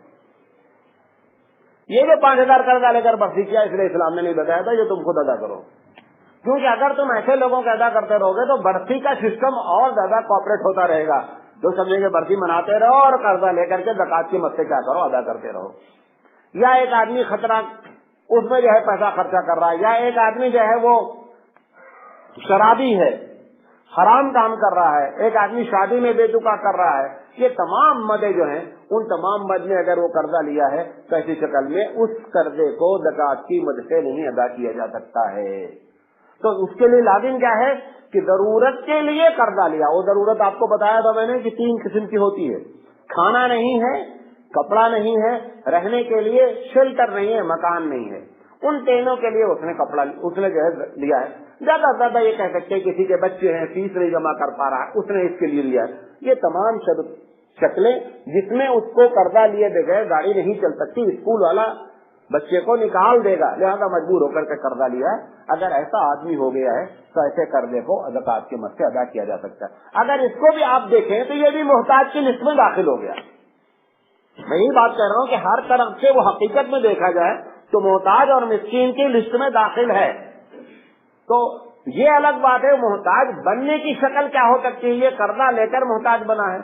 یہ جو 5,000 قرضہ لے کر برسی کیا اس لیے اسلام نے نہیں بتایا تھا یہ تم خود ادا کرو، کیونکہ اگر تم ایسے لوگوں کا ادا کرتے رہو گے تو برسی کا سسٹم اور زیادہ کوآپریٹ ہوتا رہے گا. جو سمجھیں گے برسی مناتے رہو اور قرضہ لے کر کے زکات کی مد سے کیا کرو ادا کرتے رہو. یا ایک آدمی خطرہ اس میں جو ہے پیسہ خرچہ کر رہا ہے، یا ایک آدمی جو ہے وہ شرابی ہے، حرام کام کر رہا ہے، ایک آدمی شادی میں بے تکا کر رہا ہے. یہ تمام مدیں جو ہیں ان تمام مد میں اگر وہ قرضہ لیا ہے تو ایسی شکل میں اس قرضے کو زکات کی مد سے نہیں ادا کیا جا سکتا ہے. تو اس کے لیے لازم کیا ہے کہ ضرورت کے لیے قرضہ لیا. وہ ضرورت آپ کو بتایا تھا میں نے کہ 3 قسم کی ہوتی ہے. کھانا نہیں ہے، کپڑا نہیں ہے، رہنے کے لیے شیلٹر نہیں ہے، مکان نہیں ہے. ان تینوں کے لیے اس نے جو ہے لیا ہے. زیادہ سے زیادہ یہ کہہ سکتے کسی کے بچے ہیں، فیس نہیں جمع کر پا رہا ہے، اس نے اس کے لیے لیا ہے. یہ تمام شکلیں جس میں اس کو قرضہ لیے بغیر گاڑی نہیں چل سکتی، اسکول والا بچے کو نکال دے گا، لہذا مجبور ہو کر کے قرضہ لیا ہے. اگر ایسا آدمی ہو گیا ہے تو ایسے قرضے کو زکات کے مد سے ادا کیا جا سکتا ہے. اگر اس کو بھی آپ دیکھیں تو یہ بھی محتاج کی لسٹ میں داخل ہو گیا. میں یہی بات کہہ رہا ہوں کہ ہر طرف سے وہ حقیقت میں دیکھا جائے تو محتاج اور مسکین کی لسٹ میں داخل ہے. تو یہ الگ بات ہے محتاج بننے کی شکل کیا ہو سکتی ہے. یہ قرضہ لے کر محتاج بنا ہے.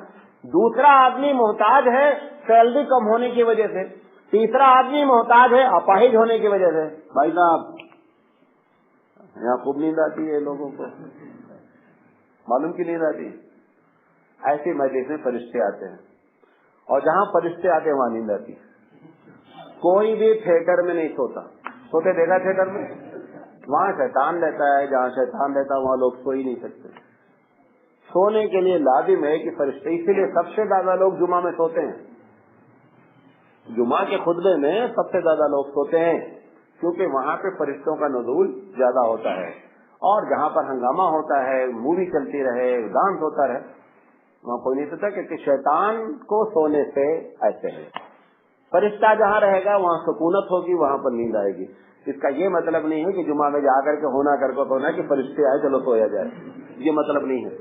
دوسرا آدمی محتاج ہے سیلری کم ہونے کی وجہ سے. تیسرا آدمی محتاج ہے اپاہج ہونے کی وجہ سے. بھائی صاحب یہاں خوب نیند آتی ہے لوگوں کو، معلوم کی نیند آتی. ایسی مجلس میں فرشتے آتے ہیں اور جہاں فرشتے آتے ہیں وہاں نیند آتی. کوئی بھی تھیٹر میں نہیں سوتے دیکھا تھیٹر میں؟ وہاں شیطان رہتا ہے، جہاں شیطان رہتا ہے وہاں لوگ سو ہی نہیں سکتے. سونے کے لیے لازم ہے کہ فرشتے، اسی لیے سب سے زیادہ لوگ جمعہ میں سوتے ہیں. جمعہ کے خطبے میں سب سے زیادہ لوگ سوتے ہیں کیونکہ وہاں پہ فرشتوں کا نزول زیادہ ہوتا ہے. اور جہاں پر ہنگامہ ہوتا ہے، مووی چلتی رہے، ڈانس ہوتا رہے، وہاں کوئی نہیں سوتا کہ شیطان کو سونے سے ایسے ہے. فرشتہ جہاں رہے گا وہاں سکونت ہوگی، وہاں پر نیند آئے گی. اس کا یہ مطلب نہیں ہے کہ جمعہ میں جا کر کے ہونا کہ فرشتے آئے چلو سویا جائے، یہ مطلب نہیں ہے.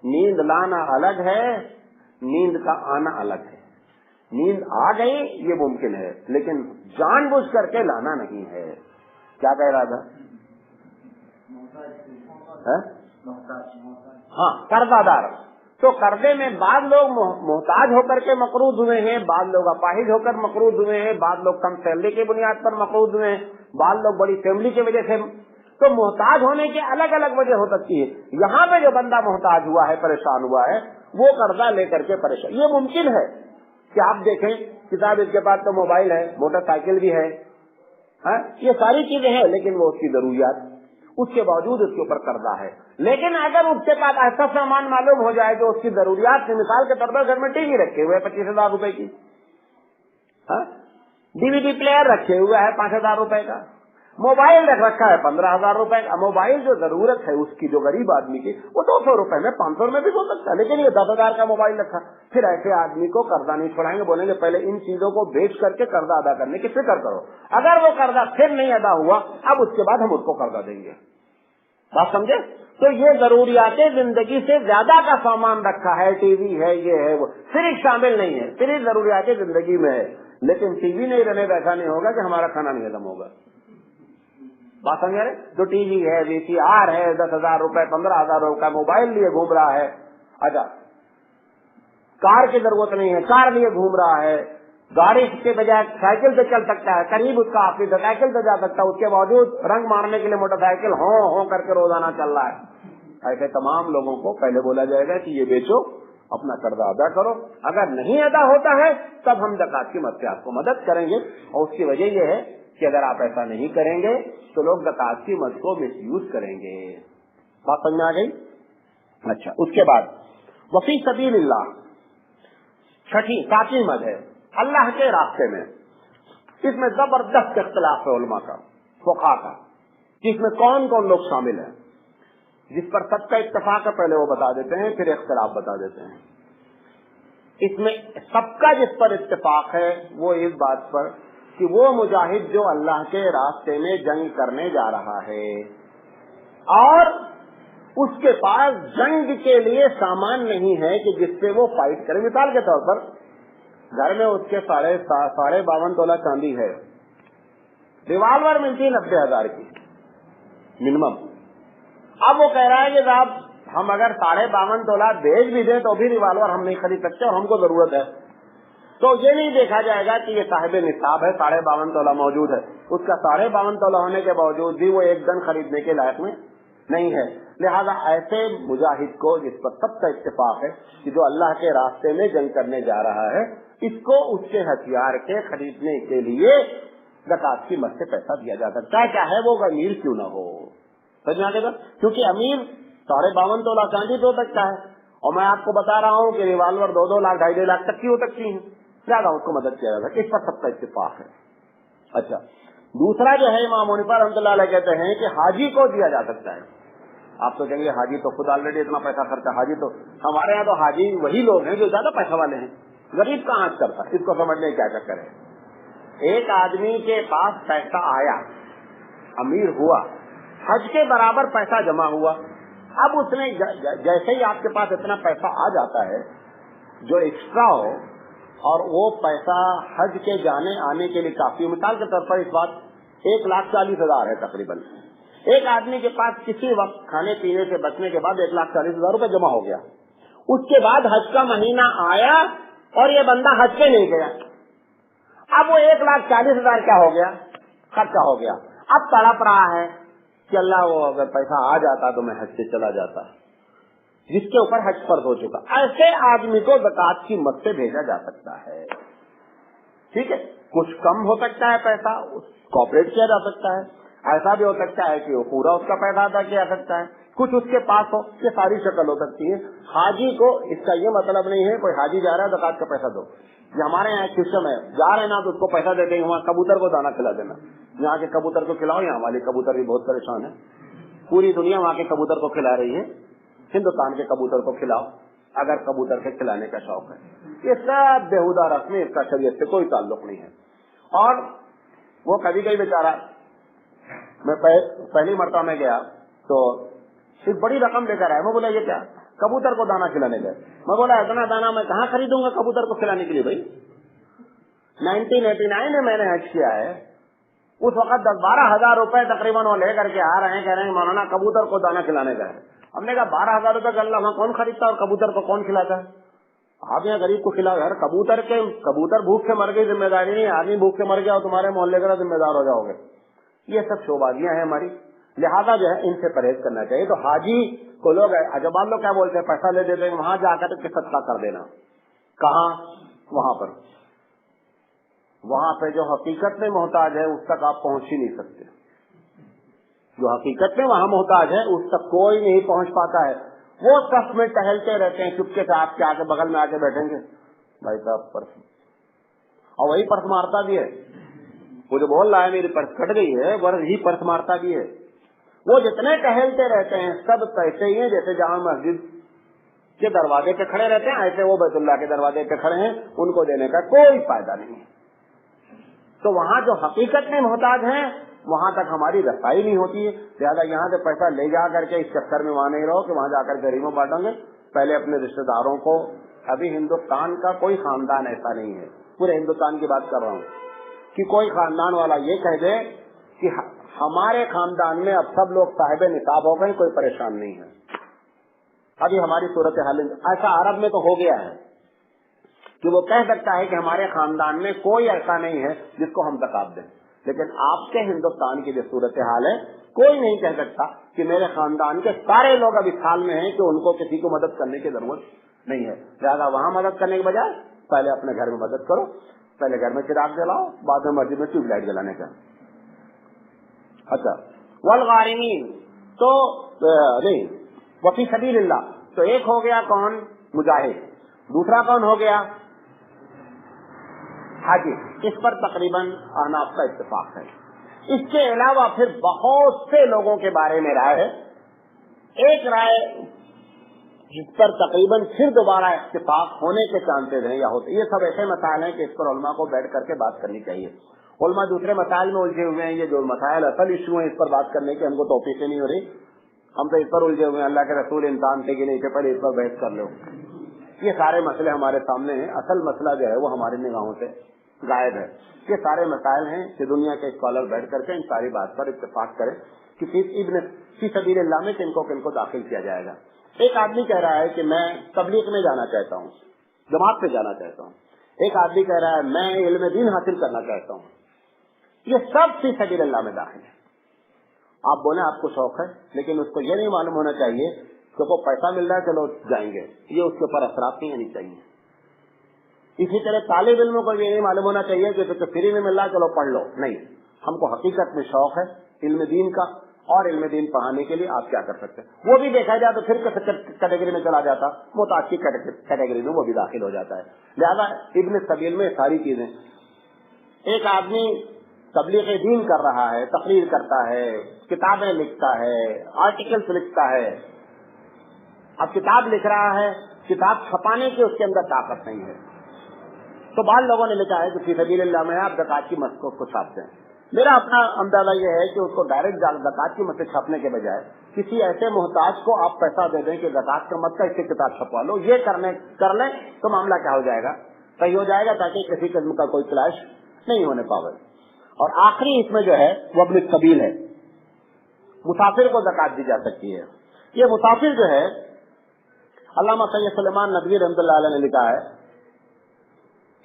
نیند لانا الگ ہے، نیند کا آنا الگ ہے. نیند آ گئی یہ ممکن ہے لیکن جان بوجھ کر کے لانا نہیں ہے. کیا کہہ رہا تھا؟ ہاں، قرضہ دار. تو قرضے میں بعض لوگ محتاج ہو کر کے مقروض ہوئے ہیں، بعض لوگ اپاہج ہو کر مقروض ہوئے ہیں، بعض لوگ کم سیلری کی بنیاد پر مقروض ہوئے ہیں، بعض لوگ بڑی فیملی کی وجہ سے. تو محتاج ہونے کی الگ الگ وجہ ہو سکتی ہے. یہاں پہ جو بندہ محتاج ہوا ہے، پریشان ہوا ہے، وہ قرضہ لے کر کے پریشان. یہ ممکن ہے کہ آپ دیکھیں کتاب اس کے پاس تو موبائل ہے، موٹر سائیکل بھی ہے، یہ ساری چیزیں ہیں، لیکن وہ اس کی ضروریات، اس کے باوجود اس کے اوپر قرضہ ہے. لیکن اگر اس کے پاس ایسا سامان معلوم ہو جائے جو اس کی ضروریات سے، مثال کے طور پر گھر میں ٹی وی رکھے ہوئے 25,000 روپے کی، DVD پلیئر رکھے ہوئے ہے 5,000 روپے کا، موبائل رکھ رکھا ہے 15,000 روپے کا. موبائل جو ضرورت ہے اس کی، جو غریب آدمی کی، وہ 200 روپے میں 500 میں بھی ہو سکتا ہے، لیکن یہ 10,000 کا موبائل رکھا. پھر ایسے آدمی کو قرضہ نہیں چھوڑائیں گے، بولیں گے پہلے ان چیزوں کو بیچ کر کے قرضہ ادا کرنے کی فکر کرو. اگر وہ قرضہ پھر نہیں ادا ہوا، اب اس کے بعد ہم اس کو قرضہ دیں گے. بات سمجھے؟ تو یہ ضروریات زندگی سے زیادہ کا سامان رکھا ہے، ٹی وی ہے، یہ ہے، وہ صرف شامل نہیں ہے، صرف ضروریات زندگی میں ہے. لیکن ٹی وی نہیں رہنے ایسا نہیں ہوگا کہ ہمارا کھانا نہیں ہضم ہوگا. بات سمجھ رہے؟ جو ٹی وی ہے، VCR ہے، 10,000 روپے 15,000 روپے کا موبائل لیے گھوم رہا ہے. اچھا، کار کی ضرورت نہیں ہے، کار لیے گھوم رہا ہے، गाड़ी के बजाय साइकिल से चल सकता है, करीब उसका ऑफिस साइकिल से जा सकता है, उसके बावजूद रंग मारने के लिए मोटरसाइकिल हो करके रोजाना चल रहा है। ऐसे तमाम लोगों को पहले बोला जाएगा कि ये बेचो, अपना कर्जा अदा करो। अगर नहीं अदा होता है तब हम ज़कात की मद से आपको मदद करेंगे। और उसकी वजह यह है कि अगर आप ऐसा नहीं करेंगे तो लोग ज़कात की मद को मिसयूज करेंगे। बात समझ में आ गई? अच्छा, उसके बाद वफी सबीलिल्लाह, सातवीं मद है अल्लाह के रास्ते में। इसमें जबरदस्त इख्तिलाफ है उलमा का, फुक़हा का, जिसमें कौन कौन लोग शामिल हैं। जिस पर सबका इत्तेफाक है पहले वो बता देते हैं, फिर इख्तिलाफ बता देते हैं। इसमें सबका जिस पर इत्तेफाक है वो इस बात पर कि वो मुजाहिद जो अल्लाह के रास्ते में जंग करने जा रहा है और उसके पास जंग के लिए सामान नहीं है कि जिससे वो फाइट करे। मिसाल के तौर पर घर में उसके 52.5 तोला चांदी है, रिवाल्वर मिलती है 90,000 की मिनिमम। अब वो कह रहा है कि साहब हम अगर 52.5 तोला बेच भी दें तो भी रिवाल्वर हम नहीं खरीद सकते और हमको जरूरत है। तो ये नहीं देखा जाएगा कि ये साहिब निसाब है, 52.5 तोला मौजूद है, उसका 52.5 तोला होने के बावजूद भी वो एक गन खरीदने के लायक में नहीं है। लिहाजा ऐसे मुजाहिद को, जिस पर सबका इत्तेफाक है कि जो अल्लाह के रास्ते में जंग करने जा रहा है, इसको उसके हथियार के खरीदने के लिए ज़कात की मद से पैसा दिया जा सकता है, चाहे वो अमीर क्यों न हो। समझ में आ गया? क्योंकि अमीर 52.5 तोला चांदी तो सकता है और मैं आपको बता रहा हूँ कि रिवाल्वर 2-2 लाख 2.5 लाख तक की हो सकती है, ज्यादा उसको मदद किया जा सकता है। इस पर सबका इत्तेफाक है। अच्छा, दूसरा जो है इमाम हनीफा रहमतुल्लाह अलैह कहते हैं कि हाजी को दिया जा सकता है। आप तो कहेंगे हाजी तो खुद ऑलरेडी इतना पैसा खर्चा, हाजी तो हमारे यहाँ तो हाजी वही लोग हैं जो ज्यादा पैसा वाले हैं, गरीब कहाँ करता है। इसको समझने क्या चक्कर है। एक आदमी के पास पैसा आया, अमीर हुआ, हज के बराबर पैसा जमा हुआ। अब उसने जैसे ही आपके पास इतना पैसा आ जाता है जो एक्स्ट्रा हो और वो पैसा हज के जाने आने के लिए काफी, मिसाल के तौर पर इस बात 1,40,000 है तकरीबन। एक आदमी के पास किसी वक्त खाने पीने से बचने के बाद 1,40,000 रुपए जमा हो गया। उसके बाद हज का महीना आया और ये बंदा हज पे नहीं गया। अब वो 1,40,000 क्या हो गया, खर्चा हो गया। अब तड़प रहा है कि अल्लाह वो अगर पैसा आ जाता तो मैं हज से चला जाता, जिसके ऊपर हज फर्ज हो चुका। ऐसे आदमी को ज़कात की मद से भेजा जा सकता है। ठीक है, कुछ कम हो सकता है पैसा, कॉपरेट किया जा सकता है। ऐसा भी हो सकता है कि वो पूरा उसका पैसा अदा किया सकता है, कुछ उसके पास हो, ये सारी शक्ल हो सकती है। हाजी को इसका ये मतलब नहीं है कोई हाजी जा रहा है ज़कात का पैसा दो। ये हमारे यहाँ एक सिस्टम है, जा रहे ना तो उसको पैसा दे देंगे, वहाँ कबूतर को दाना खिला देना। यहाँ के कबूतर को खिलाओ, यहाँ वाले कबूतर भी बहुत परेशान है। पूरी दुनिया वहाँ के कबूतर को खिला रही है, हिंदुस्तान के कबूतर को खिलाओ अगर कबूतर के खिलाने का शौक है। ये सब बेहुदा रस्में, इसका शरीयत से कोई ताल्लुक नहीं है। और वो कभी कभी बेचारा, मैं पहली मरतबा में गया तो एक बड़ी रकम लेकर आया। मैं बोला ये क्या, कबूतर को दाना खिलाने गए। मैं बोला इतना दाना मैं कहाँ खरीदूंगा कबूतर को खिलाने के लिए भाई। 1989 में मैंने हज किया है, उस वक्त 10-12 हजार रुपए तकरीबन वो लेकर के आ रहे हैं, कह रहे हैं मौलाना कबूतर को दाना खिलाने का है। हमने कहा 12 हजार रुपए गल्ला वहाँ कौन खरीदता और कबूतर को कौन खिलाता है। आप यहाँ गरीब को खिलाओ यार। कबूतर भूख से मर गई, जिम्मेदारी नहीं। आदमी भूख से मर गया और तुम्हारे मोहल्ले का जिम्मेदार हो जाओगे। ये सब शोबाजियां हैं हमारी, लिहाजा जो है इनसे परहेज करना चाहिए। तो हाजी को लोग अजबाल लोग क्या बोलते हैं, पैसा ले देते हैं, वहां जाकर के सदका कर देना। कहाँ, वहां पे जो हकीकत में मोहताज है उस तक आप पहुंच ही नहीं सकते। जो हकीकत में वहां मोहताज है उस तक कोई नहीं पहुंच पाता है। वो सफ में टहलते रहते हैं, चुपके से आपके आके बगल में आके बैठेंगे, भाई साहब पर्स, और वही पर्स मारता भी है। वो जो बोल रहा है मेरी पर्स कट गई है, वही पर्स मारता भी है। वो जितने टहलते रहते हैं सब ऐसे ही हैं जैसे जहां मस्जिद के दरवाजे पे खड़े रहते हैं, ऐसे वो बैतुल्लाह के दरवाजे पे खड़े हैं, उनको देने का कोई फायदा नहीं है। तो वहाँ जो हकीकत में मोहताज हैं वहां तक हमारी रसाई नहीं होती है। लिहाजा यहाँ से पैसा ले जा करके इस चक्कर में वहां नहीं रहो कि वहां जाकर गरीबों बांटोगे। पहले अपने रिश्तेदारों को, अभी हिंदुस्तान का कोई खानदान ऐसा नहीं है, पूरे हिंदुस्तान की बात कर रहा हूँ, कि कोई खानदान वाला ये कह दे कि हमारे खानदान में अब सब लोग साहिब निसाब हो गए, कोई परेशान नहीं है। अभी हमारी सूरत हाल ऐसा अरब में तो हो गया है کہ وہ کہہ سکتا ہے کہ ہمارے خاندان میں کوئی ایسا نہیں ہے جس کو ہم زکات دیں، لیکن آپ کے ہندوستان کی جو صورتحال ہے کوئی نہیں کہہ سکتا کہ میرے خاندان کے سارے لوگ اب اس حال میں ہیں کہ ان کو کسی کو مدد کرنے کی ضرورت نہیں ہے، لہٰذا وہاں مدد کرنے کے بجائے پہلے اپنے گھر میں مدد کرو، پہلے گھر میں چراغ جلاؤ، بعد میں مسجد میں ٹیوب لائٹ جلانے کا۔ اچھا، والغارمین تو نہیں، وفی سبیل اللہ تو ایک ہو گیا کون؟ مجاہد، دوسرا کون ہو گیا؟ حاجی۔ اس پر تقریباً احناف کا اتفاق ہے۔ اس کے علاوہ پھر بہت سے لوگوں کے بارے میں رائے ہے، ایک رائے جس پر تقریباً پھر دوبارہ اتفاق ہونے کے چانسز ہیں یا ہوتے، یہ سب ایسے مسائل ہیں کہ اس پر علماء کو بیٹھ کر کے بات کرنی چاہیے۔ علماء دوسرے مسائل میں الجھے ہوئے ہیں، یہ جو مسائل اصل ایشو ہیں اس پر بات کرنے کی ہم کو توفیق نہیں ہو رہی، ہم تو اس پر الجھے ہوئے ہیں، اللہ کے رسول انسان تھے کہ نہیں تھے، پہلے اس پر بحث کر لو۔ یہ سارے مسئلے ہمارے سامنے ہیں، اصل مسئلہ جو ہے وہ ہماری نگاہوں سے غائب ہے۔ یہ سارے مسائل ہیں کہ دنیا کے اسکالر بیٹھ کر کے ان ساری بات پر اتفاق کریں کہ فی سبیل اللہ میں کن کو داخل کیا جائے گا۔ ایک آدمی کہہ رہا ہے کہ میں تبلیغ میں جانا چاہتا ہوں، جماعت پہ جانا چاہتا ہوں، ایک آدمی کہہ رہا ہے میں علم دین حاصل کرنا چاہتا ہوں، یہ سب فی سبیل اللہ میں داخل ہے۔ آپ بولیں آپ کو شوق ہے، لیکن اس کو یہ نہیں معلوم ہونا چاہیے کہ وہ پیسہ مل رہا ہے چلو جائیں گے، یہ اس کے اوپر اثرات نہیں آنی چاہیے۔ اسی طرح طالب علموں کو یہ نہیں معلوم ہونا چاہیے کہ تو فری میں مل رہا ہے چلو پڑھ لو، نہیں، ہم کو حقیقت میں شوق ہے علم دین کا، اور علم دین پڑھانے کے لیے آپ کیا کر سکتے ہیں، وہ بھی دیکھا جائے تو پھر کیٹیگری میں چلا جاتا، متعدد کیٹیگری میں وہ بھی داخل ہو جاتا ہے۔ لہذا ابن سبیل میں ساری چیزیں، ایک آدمی تبلیغ دین کر رہا ہے، تقریر کرتا ہے، کتابیں لکھتا ہے، آرٹیکلز لکھتا ہے، اب کتاب لکھ رہا ہے، کتاب چھپانے کی اس کے اندر طاقت نہیں ہے، تو بعض لوگوں نے لکھا ہے کہ فی سبیل اللہ میں آپ زکات کی مد کو چھاپتے ہیں۔ میرا اپنا اندازہ یہ ہے کہ اس کو ڈائریکٹ زکات کی مد سے چھاپنے کے بجائے کسی ایسے محتاج کو آپ پیسہ دے دیں کہ زکات کا مد کا اس سے کتاب چھپوا لو، یہ کر لیں تو معاملہ کیا ہو جائے گا، صحیح ہو جائے گا، تاکہ کسی قسم کا کوئی کلیش نہیں ہونے پاوے۔ اور آخری اس میں جو ہے وہ ابن السبیل ہے، مسافر کو زکات دی جا سکتی ہے۔ یہ مسافر جو ہے، علامہ سید سلیمان ندوی رحمۃ اللہ علیہ نے لکھا ہے،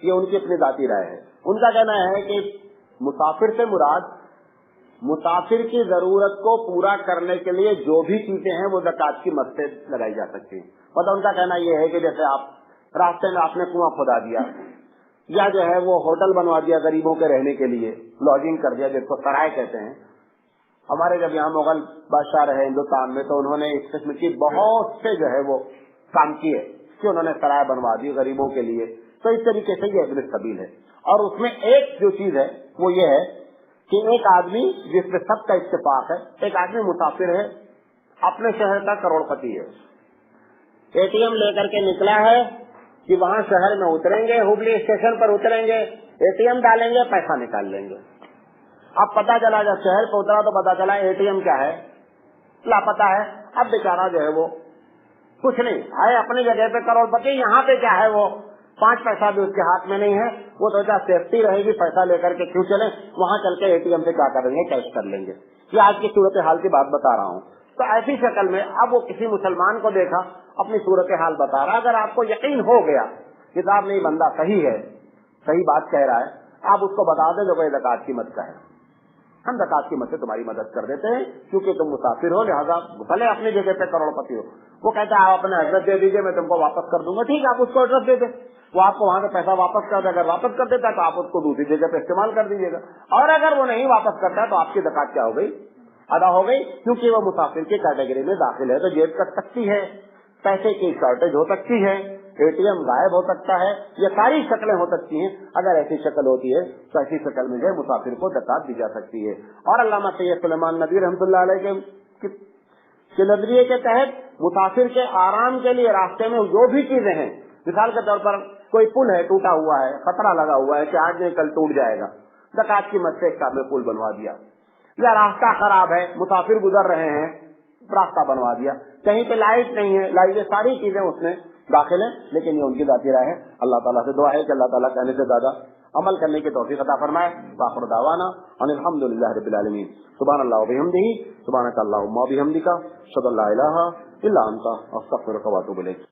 یہ ان کی اپنی ذاتی رائے ہے، ان کا کہنا ہے کہ مسافر سے مراد مسافر کی ضرورت کو پورا کرنے کے لیے جو بھی چیزیں ہیں وہ زکات کی مد سے لگائی جا سکتی ہیں۔ مطلب ان کا کہنا یہ ہے کہ جیسے آپ راستے میں آپ نے کنواں کھدا دیا، یا جو ہے وہ ہوٹل بنوا دیا غریبوں کے رہنے کے لیے، لاجنگ کر دیا جس کو سرائے کہتے ہیں۔ ہمارے جب یہاں مغل بادشاہ رہے ہندوستان میں تو انہوں نے اس قسم کی بہت سے جو ہے وہ کام کیے کہ انہوں نے سرائے بنوا دی غریبوں کے لیے، تو اس طریقے سے یہ ابن السبیل ہے۔ اور اس میں ایک جو چیز ہے وہ یہ ہے کہ ایک آدمی جس میں سب کا اتفاق ہے، ایک آدمی مسافر ہے، اپنے شہر کا کروڑ پتی ہے، اے ٹی ایم لے کر کے نکلا ہے کہ وہاں شہر میں اتریں گے، ہبلی اسٹیشن پر اتریں گے، اے ٹی ایم ڈالیں گے، پیسہ نکال لیں گے۔ اب پتا چلا جب شہر پہ اترا تو پتا چلا اے ٹی ایم کیا ہے، لاپتہ ہے۔ اب بیچارہ جو ہے وہ کچھ نہیں آئے اپنی جگہ پہ کروڑ پتی، یہاں پہ کیا ہے وہ 5 پیسہ بھی اس کے ہاتھ میں نہیں ہے، وہ سوچا سیفٹی رہے گی، پیسہ لے کر کے کیوں چلے، وہاں چل کے اے ٹی ایم سے کیا کریں گے، کیش کر لیں گے۔ یہ آج کی صورتحال کی بات بتا رہا ہوں۔ تو ایسی شکل میں اب وہ کسی مسلمان کو دیکھا، اپنی صورتحال بتا رہا، اگر آپ کو یقین ہو گیا کتاب نہیں بندہ صحیح ہے، صحیح بات کہہ رہا ہے، آپ اس کو بتا دیں جو کوئی زکات کی مد کا ہے، ہم زکات کی مد سے تمہاری مدد کر دیتے ہیں کیونکہ تم مسافر ہو، لہٰذا بھلے اپنی جگہ پہ کروڑ پتی ہو۔ وہ کہتا ہے آپ اپنا ایڈریس دے دیجیے، میں تم کو واپس کر دوں گا، ٹھیک ہے آپ اس کو ایڈریس دے دیں، وہ آپ کو وہاں سے پیسہ واپس کر دے، اگر واپس کر دیتا ہے تو آپ اس کو دوسری جگہ پہ استعمال کر دیجیے گا، اور اگر وہ نہیں واپس کرتا ہے تو آپ کی زکات کیا ہو گئی، ادا ہو گئی، کیونکہ وہ مسافر کی کیٹیگری میں داخل ہے۔ تو جیب کٹ سکتی ہے، پیسے کی شارٹیج ہو سکتی ہے، اے ٹی ایم غائب ہو سکتا ہے، یہ ساری شکلیں ہو سکتی ہیں۔ اگر ایسی شکل ہوتی ہے تو ایسی شکل میں جو مسافر کو زکات دی جا سکتی ہے۔ اور علامہ سید سلیمان ندوی رحمۃ اللہ علیہ کے نظریے کے تحت مسافر کے آرام کے لیے راستے میں جو بھی چیزیں ہیں، مثال کے طور پر کوئی پل ہے ٹوٹا ہوا ہے، خطرہ لگا ہوا ہے کہ آج نہیں کل ٹوٹ جائے گا، زکات کی مد سے ایک میں پل بنوا دیا، یا راستہ خراب ہے مسافر گزر رہے ہیں راستہ بنوا دیا، کہیں پہ لائٹ نہیں ہے، لائٹ، یہ ساری چیزیں اس میں داخل ہیں، لیکن یہ ان کی ذاتی رائے ہے۔ اللہ تعالیٰ سے دعا ہے کہ اللہ تعالیٰ کہنے سے زیادہ عمل کرنے کی توفیق عطا فرمائے۔ وآخر دعوانا ان الحمد للہ رب العالمین۔ سبحان اللہ وبحمدہ، سبحانک اللہم وبحمدک، اشہد ان لا الہ الا انت، استغفرک واتوب الیک۔